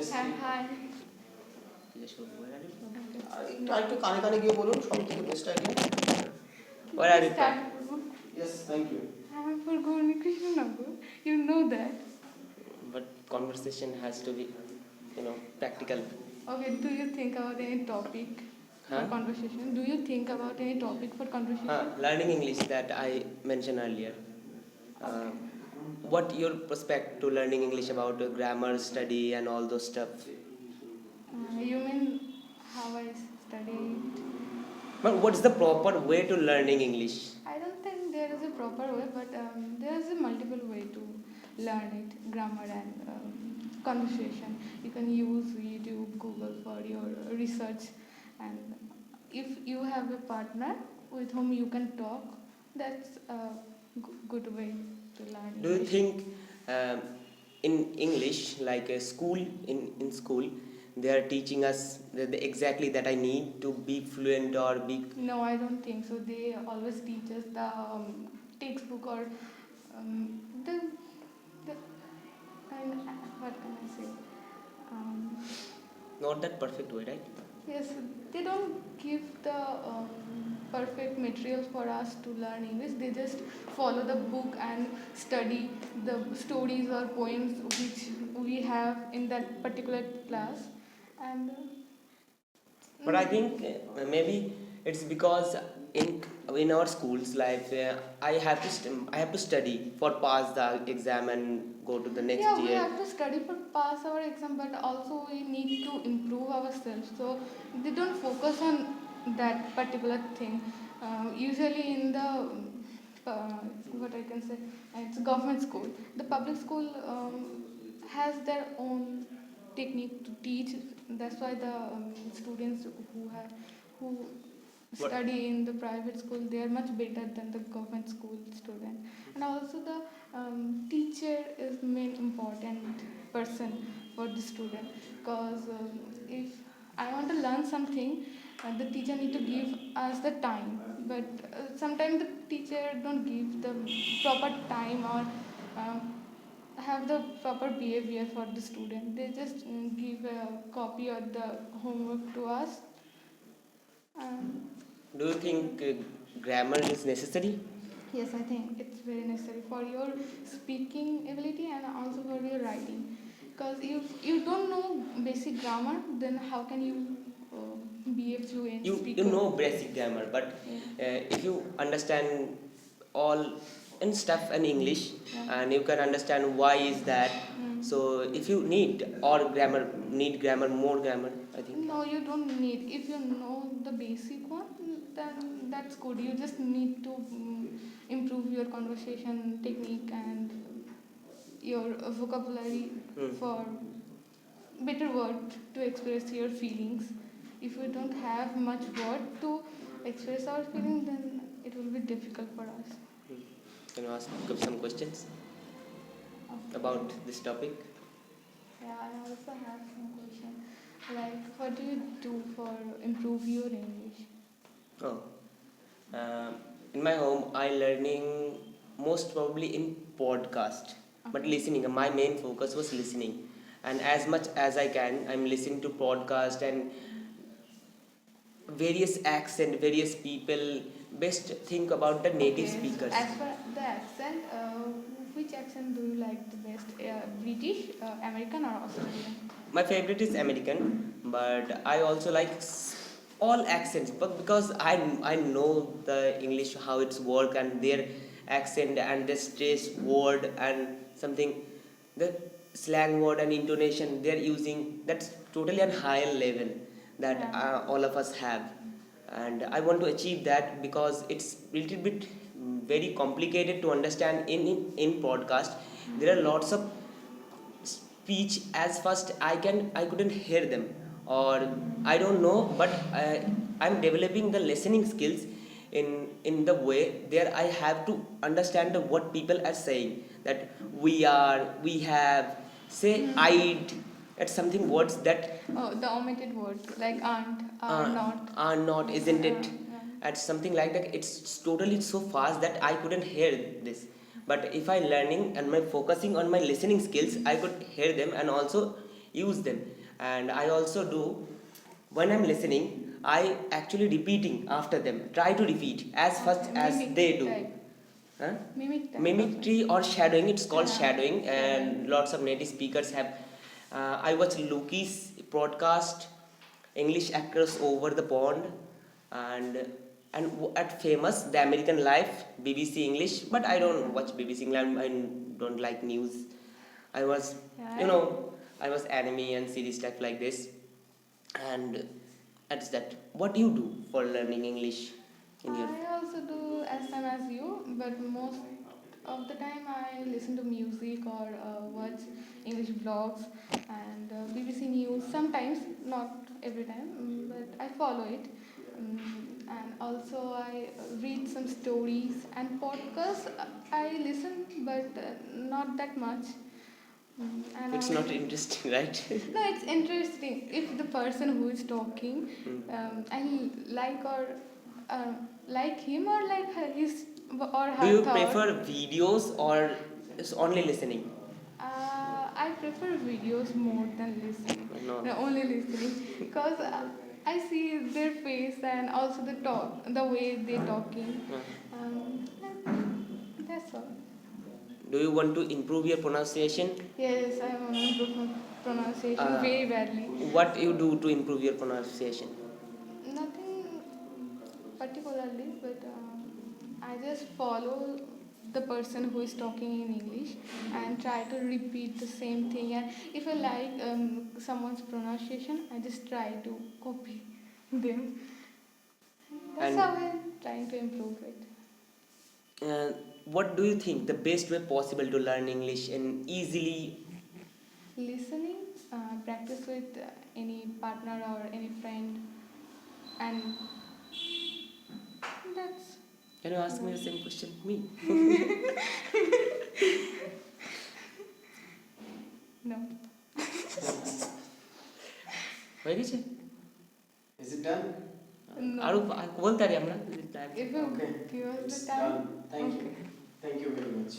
Hi. একটু আরেকটু কানে কানে গিয়ে বলুন সব থেকে best idea. Where are you from? Yes, thank you. I'm for Gauri Krishnanagar. You know that. But conversation has to be, practical. Okay, do you think about any topic for Huh? conversation? Do you think about any topic for conversation? Learning English that I mentioned earlier. Okay. What your prospect to learning English about grammar, study, and all those stuff? You mean how I studied? But what's the proper way to learning English? I don't think there is a proper way, but there is a multiple way to learn it, grammar and conversation. You can use YouTube, Google for your research, and if you have a partner with whom you can talk, that's a good way to learn Do you English. think in English, like a school in school, they are teaching us exactly that I need to be fluent or be? No, I don't think so. They always teach us the textbook or the and what can I say? Um, Not that perfect way, right? Yes, they don't give the perfect materials for us to learn English. They just follow the book and study the stories or poems which we have in that particular class. And But I think maybe it's because in our schools life, I have to study for pass the exam and go to the next yeah, we year. have to study for pass our exam, but also we need to improve ourselves. So they don't focus on that particular thing. Usually in the what I can say, it's government school. The public school has their own technique to teach. That's why the students who study in the private school, they are much better than the government school student. And also the teacher is main important person for the student, because if I want to learn something, the teacher need to give us the time, but sometimes the teacher don't give the proper time or have the proper behavior for the student. They just give a copy or the homework to us. Do you think grammar is necessary? Yes, I think it's very necessary for your speaking ability and also for your writing. Because if you don't know basic grammar, then how can you be a fluent speaker? You know basic grammar, but if you understand all and stuff in English, and you can understand why is that. So if you need grammar, more grammar, I think. No, you don't need. If you know the basic one, then that's good. You just need to improve your conversation technique and your vocabulary for better word to express your feelings. If we don't have much word to express our feelings, then it will be difficult for us. Can you ask some questions about this topic? Yeah, I also have some question. Like, what do you do for improve your English? Oh, in my home, I learning most probably in podcast, but listening. My main focus was listening, and as much as I can, I'm listening to podcast and various accent, various people. Best think about the native speakers. As for the accent, which accent do you like the best? British, American, or Australian? My favorite is American, but I also like all accents. But because I know the English how it's work and their accent and the stress word and something, the slang word and intonation they're using, that's totally on higher level that all of us have, and I want to achieve that because it's little bit very complicated to understand in podcast. There are lots of speech as first I couldn't hear them, or I don't know, but I'm developing the listening skills in the way there I have to understand what people are saying, that we have say I'd at something words that the omitted words like aren't, are not, isn't it, at something like that. It's totally so fast that I couldn't hear this, but if I learning and my focusing on my listening skills, I could hear them and also use them. And I also do, when I'm listening, I actually repeating after them, try to repeat as fast as Mimic they do. type. Huh? Mimic type. Mimicry or shadowing, it's called Yeah, shadowing, and shadowing. lots of native speakers have. I watch Luki's podcast, English Actors Over the Pond, and at Famous, The American Life, BBC English. But I don't watch BBC English. I don't like news. I was, Yeah, you know, I was anime and series type like this. And that's that. What do you do for learning English in your? I also do as same as you, but most of the time I listen to music or watch English vlogs and BBC News. Sometimes, not every time, but I follow it. And also I read some stories and podcasts. I listen, but not that much. And It's I, not interesting, right? no, it's interesting if the person who is talking, I like him or like his or her Do you thought. prefer videos or is only listening? I prefer videos more than listening. No. No, only listening because I see their face and also the way they're talking. That's all. Do you want to improve your pronunciation? Yes, I want to improve my pronunciation very badly. What you do to improve your pronunciation? Nothing particularly, but I just follow the person who is talking in English and try to repeat the same thing. And if I like someone's pronunciation, I just try to copy them. That's And- how I'm trying to improve it. What do you think the best way possible to learn English and easily? Listening, practice with any partner or any friend, and that's. Can you ask me the same question? Me? No. হয়ে গেছে? Is it done? No. আরো বলতে পারি আমরা? If you Okay. give us It's the time. done. Thank you. Okay. Thank you very much.